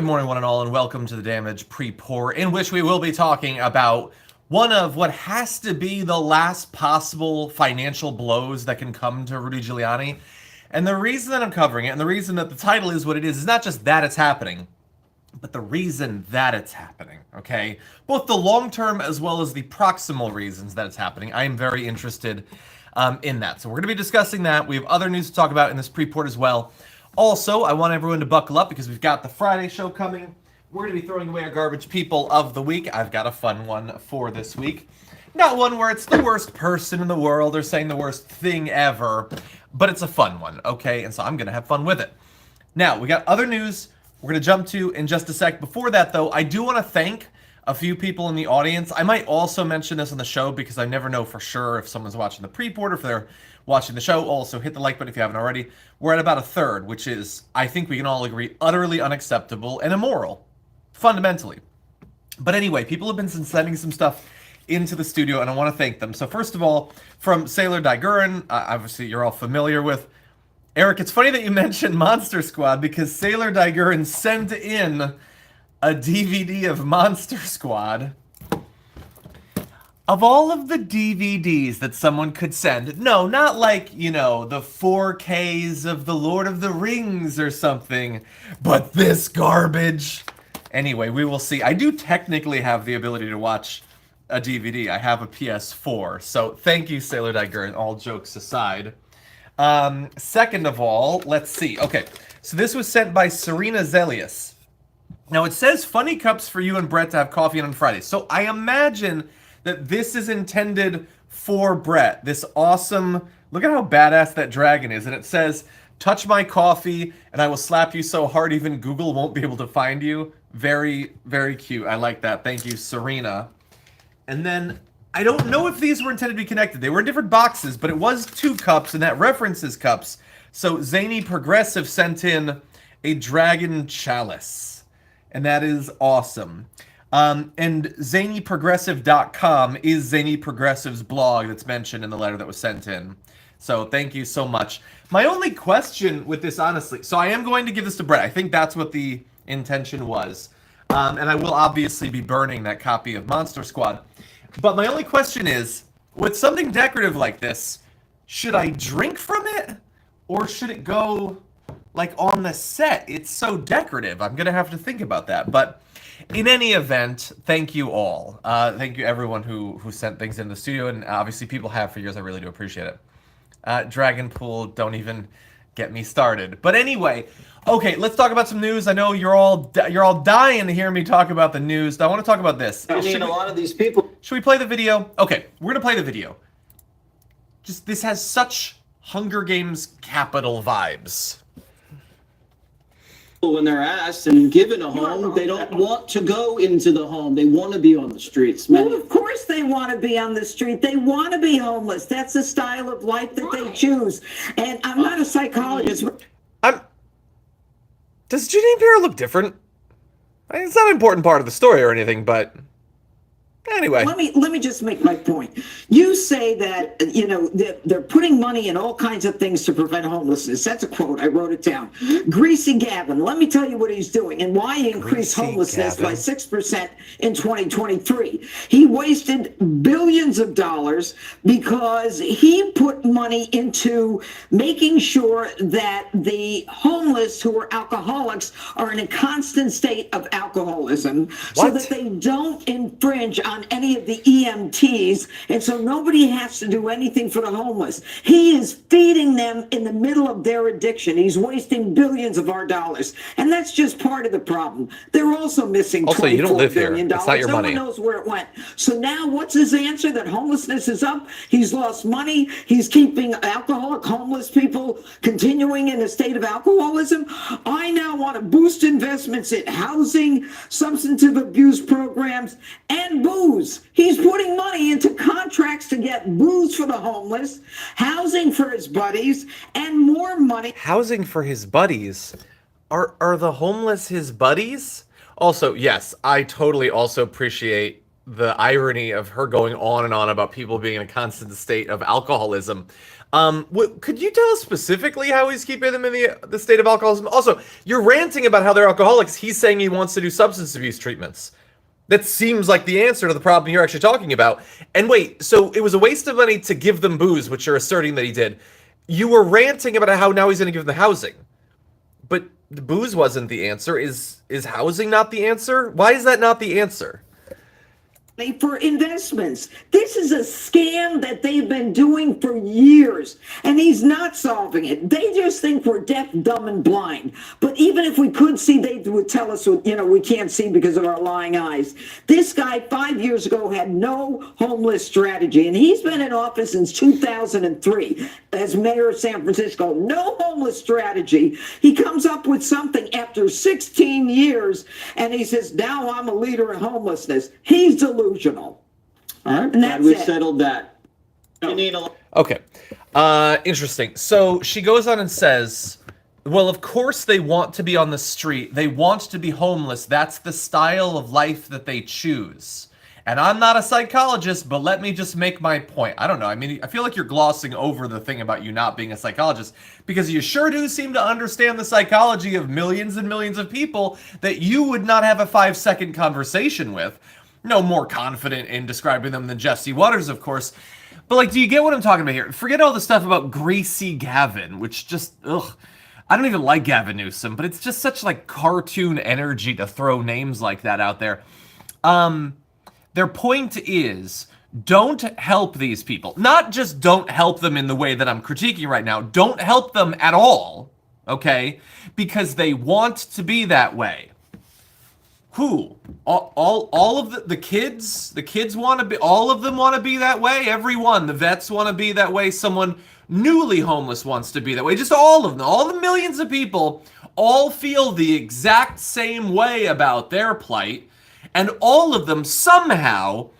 Good morning, one and all, and welcome to the Damage Pre-Pour, in which we will be talking about one of what has to be the last possible financial blows that can come to Rudy Giuliani. And the reason that I'm covering it, and the reason that the title is what it is not just that it's happening, but the reason that it's happening, okay? Both the long-term as well as the proximal reasons that it's happening. I am very interested in that. So we're going to be discussing that. We have other news to talk about in this pre-port as well. Also, I want everyone to buckle up because we've got the Friday show coming. We're going to be throwing away our garbage people of the week. I've got a fun one for this week. Not one where it's the worst person in the world or saying the worst thing ever, but it's a fun one, okay? And so I'm going to have fun with it. Now, we got other news we're going to jump to in just a sec. Before that, though, I do want to thank a few people in the audience. I might also mention this on the show because I never know for sure if someone's watching the pre-port or if they're watching the show. Also, hit the like button if you haven't already. We're at about a third, which is, I think we can all agree, utterly unacceptable and immoral, fundamentally. But anyway, people have been sending some stuff into the studio, and I want to thank them. So first of all, from Sailor Digurin, obviously you're all familiar with. Eric, it's funny that you mentioned Monster Squad because Sailor Digurin sent in a DVD of Monster Squad. Of all of the DVDs that someone could send, no, not like, you know, the 4Ks of The Lord of the Rings or something, but this garbage. Anyway, we will see. I do technically have the ability to watch a DVD. I have a PS4, so thank you, Sailor Digurin, all jokes aside. Second of all, let's see. Okay, so this was sent by Serena Zelius. Now, it says funny cups for you and Brett to have coffee on Friday. So I imagine that this is intended for Brett. This awesome, look at how badass that dragon is. And it says, touch my coffee and I will slap you so hard even Google won't be able to find you. Very, very cute. I like that. Thank you, Serena. And then, I don't know if these were intended to be connected. They were in different boxes, but it was 2 cups and that references cups. So Zany Progressive sent in a dragon chalice. And that is awesome. And zanyprogressive.com is Zany Progressive's blog that's mentioned in the letter that was sent in. So thank you so much. My only question with this, honestly, so I am going to give this to Brett. I think that's what the intention was. And I will obviously be burning that copy of Monster Squad. But my only question is, with something decorative like this, should I drink from it? Or should it go, like, on the set? It's so decorative. I'm going to have to think about that. But in any event, thank you all. Thank you everyone who sent things in the studio. And obviously people have for years. I really do appreciate it. Dragon Pool, don't even get me started. But anyway, okay, let's talk about some news. I know you're all dying to hear me talk about the news. I want to talk about this. I mean, a lot of these people. Should we play the video? Okay, we're going to play the video. Just, this has such Hunger Games capital vibes. When they're asked and given a home, they don't want to go into the home. They want to be on the streets. Well, of course they want to be on the street. They want to be homeless. That's the style of life that they choose. And I'm not a psychologist. Does Janine Pirro look different? I mean, it's not an important part of the story or anything, but anyway. Let me just make my point. You say that, you know, they're putting money in all kinds of things to prevent homelessness. That's a quote. I wrote it down. Greasy Gavin, let me tell you what he's doing and why he increased homelessness by 6% in 2023. He wasted billions of dollars because he put money into making sure that the homeless who are alcoholics are in a constant state of alcoholism so that they don't infringe on any of the EMTs, and so nobody has to do anything for the homeless. He is feeding them in the middle of their addiction. He's wasting billions of our dollars, and that's just part of the problem. They're also missing $24 billion. It's not your money. No one knows where it went. So now what's his answer? That homelessness is up? He's lost money. He's keeping alcoholic homeless people continuing in a state of alcoholism. I now want to boost investments in housing, substantive abuse programs, and booze. He's putting money into contracts to get booze for the homeless, housing for his buddies, and more money. Housing for his buddies? Are the homeless his buddies? Also, yes, I totally also appreciate the irony of her going on and on about people being in a constant state of alcoholism. Could you tell us specifically how he's keeping them in the state of alcoholism? Also, you're ranting about how they're alcoholics. He's saying he wants to do substance abuse treatments. That seems like the answer to the problem you're actually talking about. And wait, so it was a waste of money to give them booze, which you're asserting that he did. You were ranting about how now he's going to give them housing. But the booze wasn't the answer. Is housing not the answer? Why is that not the answer? For investments. This is a scam that they've been doing for years, and he's not solving it. They just think we're deaf, dumb, and blind. But even if we could see, they would tell us, we can't see because of our lying eyes. This guy 5 years ago had no homeless strategy, and he's been in office since 2003 as mayor of San Francisco. No homeless strategy. He comes up with something after 16 years, and he says, now I'm a leader in homelessness. He's delusional. All right, and glad we settled that. Okay, interesting. So she goes on and says, well, of course they want to be on the street. They want to be homeless. That's the style of life that they choose. And I'm not a psychologist, but let me just make my point. I don't know. I mean, I feel like you're glossing over the thing about you not being a psychologist, because you sure do seem to understand the psychology of millions and millions of people that you would not have a 5-second conversation with. No more confident in describing them than Jesse Waters, of course. But, like, do you get what I'm talking about here? Forget all the stuff about Greasy Gavin, which just, ugh. I don't even like Gavin Newsom, but it's just such, like, cartoon energy to throw names like that out there. Their point is, don't help these people. Not just don't help them in the way that I'm critiquing right now. Don't help them at all, okay? Because they want to be that way. Who? All of the kids? The kids want to be, all of them want to be that way? Everyone. The vets want to be that way. Someone newly homeless wants to be that way. Just all of them. All the millions of people all feel the exact same way about their plight. And all of them somehow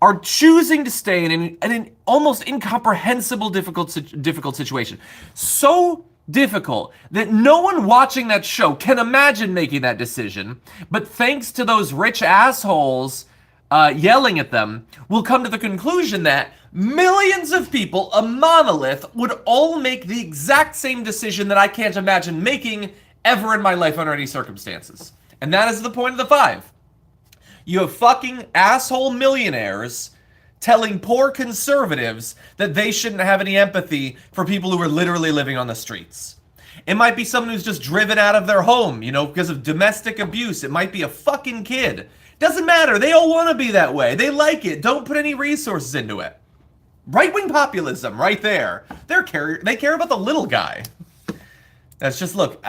are choosing to stay in an almost incomprehensible difficult situation. So difficult that no one watching that show can imagine making that decision, but thanks to those rich assholes yelling at them, will come to the conclusion that millions of people, a monolith, would all make the exact same decision that I can't imagine making ever in my life under any circumstances. And that is the point of the 5. You have fucking asshole millionaires telling poor conservatives that they shouldn't have any empathy for people who are literally living on the streets. It might be someone who's just driven out of their home, because of domestic abuse. It might be a fucking kid. Doesn't matter. They all want to be that way. They like it. Don't put any resources into it. Right-wing populism, right there. They care about the little guy. That's just, look,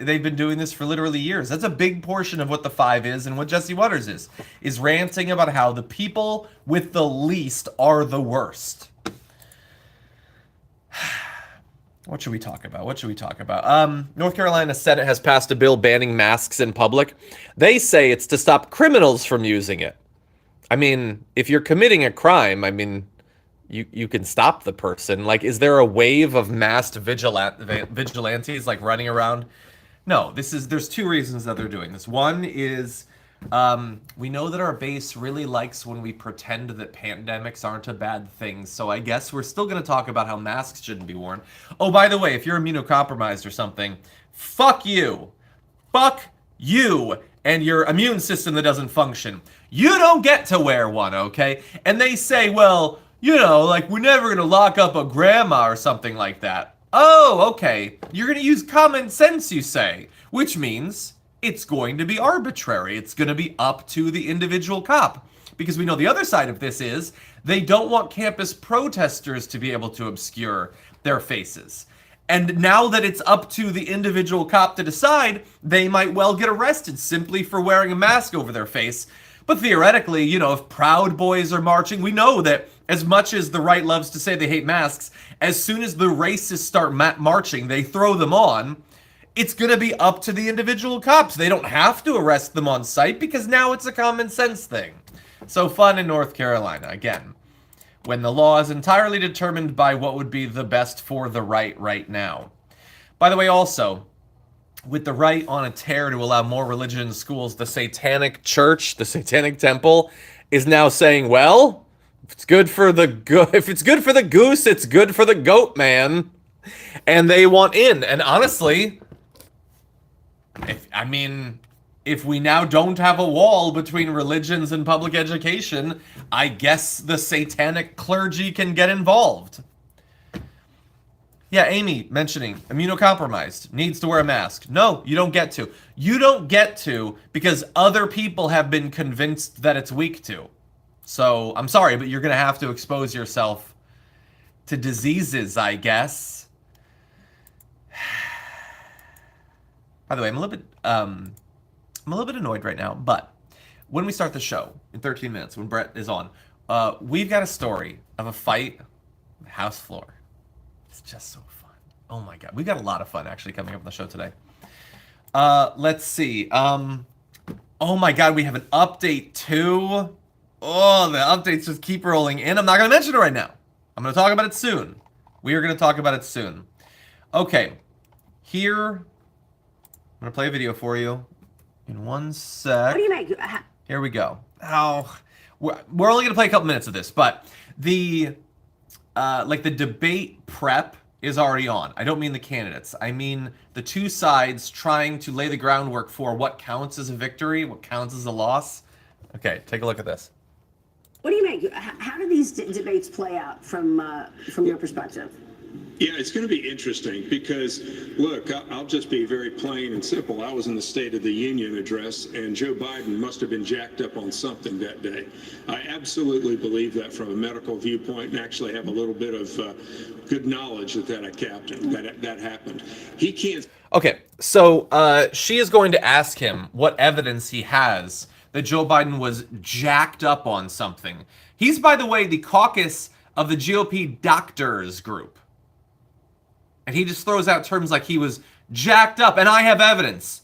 they've been doing this for literally years. That's a big portion of what the 5 is and what Jesse Waters is ranting about how the people with the least are the worst. What should we talk about? North Carolina Senate has passed a bill banning masks in public. They say it's to stop criminals from using it. I mean, if you're committing a crime, you can stop the person. Like, is there a wave of masked vigilantes like running around? No, there's 2 reasons that they're doing this. One is we know that our base really likes when we pretend that pandemics aren't a bad thing. So I guess we're still going to talk about how masks shouldn't be worn. Oh, by the way, if you're immunocompromised or something, fuck you. Fuck you and your immune system that doesn't function. You don't get to wear one, okay? And they say, well, like we're never going to lock up a grandma or something like that. Oh, okay. You're going to use common sense, you say, which means it's going to be arbitrary. It's going to be up to the individual cop. Because we know the other side of this is they don't want campus protesters to be able to obscure their faces. And now that it's up to the individual cop to decide, they might well get arrested simply for wearing a mask over their face. But theoretically, if Proud Boys are marching, we know that as much as the right loves to say they hate masks, as soon as the racists start marching, they throw them on. It's going to be up to the individual cops. They don't have to arrest them on sight because now it's a common sense thing. So fun in North Carolina, again, when the law is entirely determined by what would be the best for the right now. By the way, also, with the right on a tear to allow more religion in schools, the Satanic Church, the Satanic Temple, is now saying, well, if it's good for the goose, it's good for the goat, man. And they want in. And honestly, if we now don't have a wall between religions and public education, I guess the satanic clergy can get involved. Yeah, Amy mentioning immunocompromised, needs to wear a mask. No, you don't get to. You don't get to because other people have been convinced that it's weak to. So, I'm sorry, but you're going to have to expose yourself to diseases, I guess. By the way, I'm a little bit annoyed right now, but when we start the show in 13 minutes, when Brett is on, we've got a story of a fight on the house floor. It's just so fun. Oh my god. We've got a lot of fun actually coming up on the show today. Let's see. Oh my god, we have an update too. Oh, the updates just keep rolling in. I'm not going to mention it right now. I'm going to talk about it soon. We are going to talk about it soon. Okay. Here, I'm going to play a video for you in 1 sec. What do you make? Here we go. Oh, we're only going to play a couple minutes of this, but the debate prep is already on. I don't mean the candidates. I mean the two sides trying to lay the groundwork for what counts as a victory, what counts as a loss. Okay, take a look at this. What do you make? How do these debates play out from your perspective? Yeah, it's going to be interesting because, look, I'll just be very plain and simple. I was in the State of the Union address, and Joe Biden must have been jacked up on something that day. I absolutely believe that from a medical viewpoint, and actually have a little bit of good knowledge that happened. He can't. Okay, so she is going to ask him what evidence he has that Joe Biden was jacked up on something. He's, by the way, the caucus of the GOP doctors group. And he just throws out terms like he was jacked up, and I have evidence.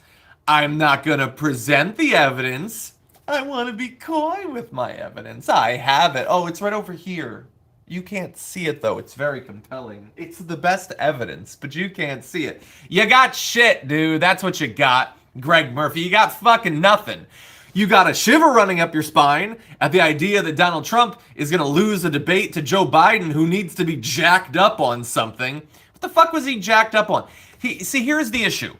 I'm not going to present the evidence. I want to be coy with my evidence. I have it. Oh, it's right over here. You can't see it, though. It's very compelling. It's the best evidence, but you can't see it. You got shit, dude. That's what you got, Greg Murphy. You got fucking nothing. You got a shiver running up your spine at the idea that Donald Trump is going to lose a debate to Joe Biden, who needs to be jacked up on something. What the fuck was he jacked up on? See, here's the issue.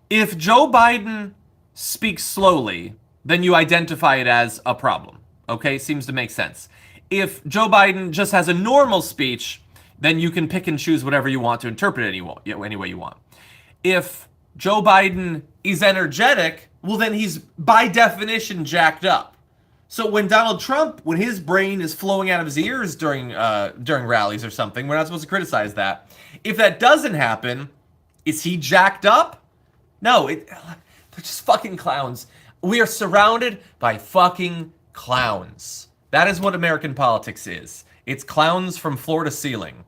If Joe Biden speaks slowly, then you identify it as a problem. Okay? Seems to make sense. If Joe Biden just has a normal speech, then you can pick and choose whatever you want to interpret it any way you want. If Joe Biden is energetic, well, then he's by definition jacked up. So when Donald Trump, when his brain is flowing out of his ears during rallies or something, we're not supposed to criticize that. If that doesn't happen, is he jacked up? No, they're just fucking clowns. We are surrounded by fucking clowns. That is what American politics is. It's clowns from floor to ceiling.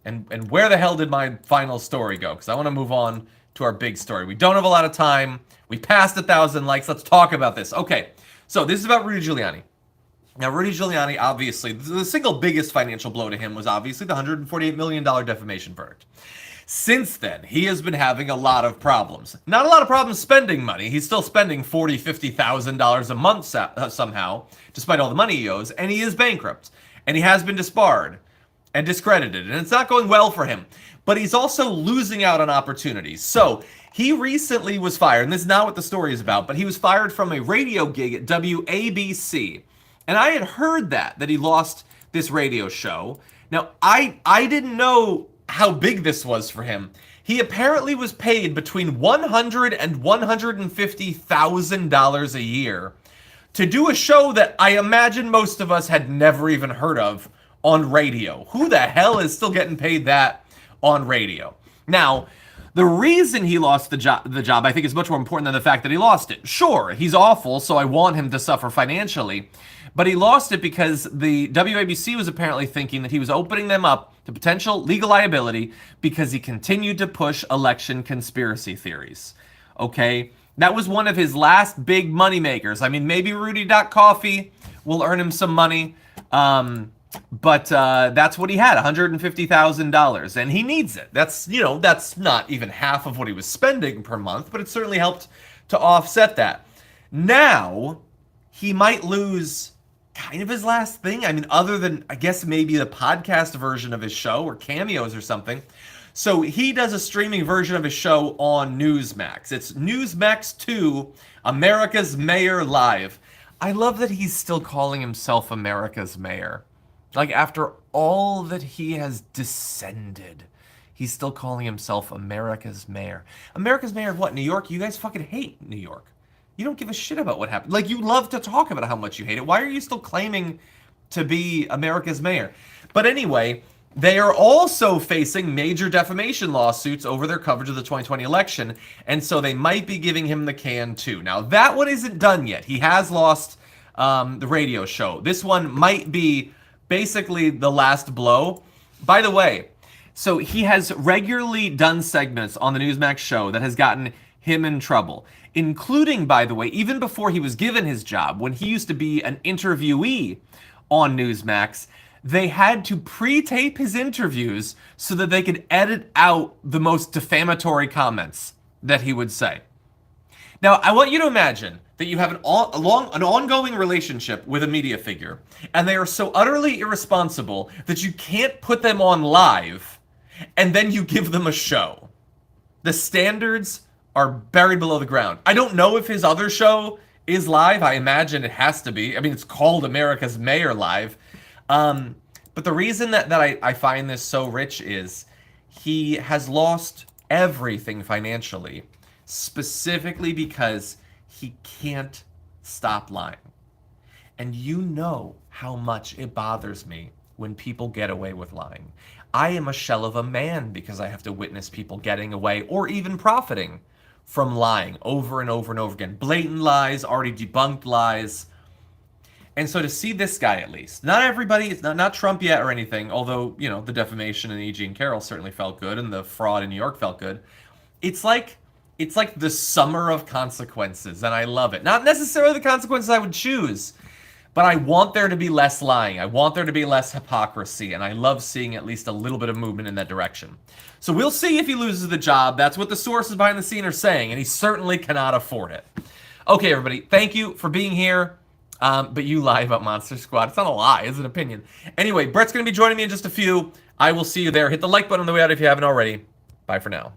And where the hell did my final story go? Because I want to move on to our big story. We don't have a lot of time. We passed 1,000 likes. Let's talk about this. Okay, so this is about Rudy Giuliani. Now, Rudy Giuliani, obviously, the single biggest financial blow to him was obviously the $148 million defamation verdict. Since then, he has been having a lot of problems. Not a lot of problems spending money. He's still spending $40,000, $50,000 a month somehow, despite all the money he owes, and he is bankrupt. And he has been disbarred and discredited, and it's not going well for him. But he's also losing out on opportunities. So he recently was fired, and this is not what the story is about, but he was fired from a radio gig at WABC. And I had heard that he lost this radio show. Now, I didn't know how big this was for him. He apparently was paid between $100,000 and $150,000 a year to do a show that I imagine most of us had never even heard of on radio. Who the hell is still getting paid that on radio? Now, the reason he lost the job, I think, is much more important than the fact that he lost it. Sure, he's awful, so I want him to suffer financially, but he lost it because the WABC was apparently thinking that he was opening them up to potential legal liability because he continued to push election conspiracy theories. Okay? That was one of his last big money makers. I mean, maybe Rudy.Coffee will earn him some money. But that's what he had, $150,000, and he needs it. That's, that's not even half of what he was spending per month, but it certainly helped to offset that. Now, he might lose kind of his last thing. I mean, other than, I guess, maybe the podcast version of his show or cameos or something. So he does a streaming version of his show on Newsmax. It's Newsmax 2, America's Mayor Live. I love that he's still calling himself America's Mayor. Like, after all that he has descended, he's still calling himself America's Mayor. America's Mayor of what? New York? You guys fucking hate New York. You don't give a shit about what happened. Like, you love to talk about how much you hate it. Why are you still claiming to be America's Mayor? But anyway, they are also facing major defamation lawsuits over their coverage of the 2020 election, and so they might be giving him the can too. Now, that one isn't done yet. He has lost the radio show. This one might be basically the last blow. By the way, so he has regularly done segments on the Newsmax show that has gotten him in trouble, including, by the way, even before he was given his job, when he used to be an interviewee on Newsmax, they had to pre-tape his interviews so that they could edit out the most defamatory comments that he would say. Now, I want you to imagine that you have an ongoing relationship with a media figure, and they are so utterly irresponsible that you can't put them on live, and then you give them a show. The standards are buried below the ground. I don't know if his other show is live. I imagine it has to be. I mean, it's called America's Mayor Live. But the reason that I find this so rich is he has lost everything financially, specifically because he can't stop lying. And you know how much it bothers me when people get away with lying. I am a shell of a man because I have to witness people getting away or even profiting from lying over and over and over again. Blatant lies, already debunked lies. And so to see this guy, at least, not everybody, it's not Trump yet or anything, although, the defamation in E.G. and Carroll certainly felt good and the fraud in New York felt good. It's like the summer of consequences, and I love it. Not necessarily the consequences I would choose, but I want there to be less lying. I want there to be less hypocrisy, and I love seeing at least a little bit of movement in that direction. So we'll see if he loses the job. That's what the sources behind the scene are saying, and he certainly cannot afford it. Okay, everybody, thank you for being here. But you lie about Monster Squad. It's not a lie, it's an opinion. Anyway, Brett's going to be joining me in just a few. I will see you there. Hit the like button on the way out if you haven't already. Bye for now.